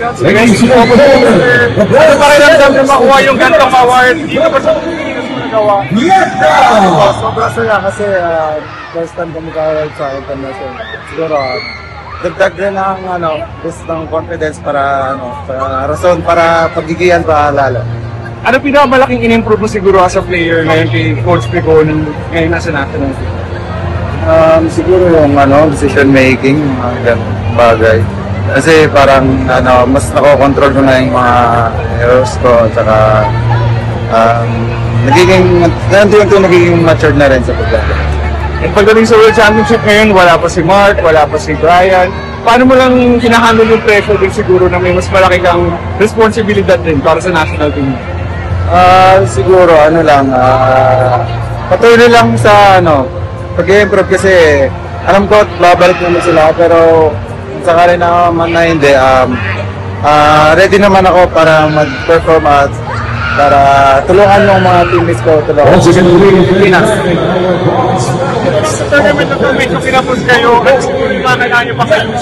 Ano pa rin ang na makuha yung gantong award? Dito ba sa Pilipinas mo nagawa? Sobrang saya kasi first time kami ka-award sa international. Siguro, dagdag din ang boost ng confidence para rason para pagigihan pa lalo. Ano pinakamalaking in-improve mo siguro as a player ngayon kay Coach Pico ngayon nasa national team? Siguro yung decision making, mga bagay. Kasi parang mas nakokontrol ko na yung mga errors ko at saka nagiging matured na rin sa pagdating. And pagdating sa World Championship ngayon, wala pa si Mark, wala pa si Brian. Paano mo lang kinahandle yung pressure din siguro na may mas malaki kang responsibilidad din para sa national team? Siguro patuloy lang sa pag-improve kasi alam ko babalik naman sila pero kung sakali naman na hindi, ready naman ako para mag-perform at para tulungan yung mga teammates ko tulungan. Pinas. Sa tournament ng medyo kinapos kayo at siguro yung mga kailangan nyo pa kayo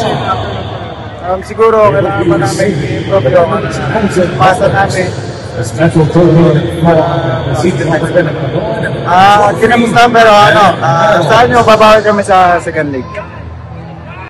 siguro kailangan pa namin i-improve yung pasa namin. Kinamos na pero saan nyo babawi kami sa second league?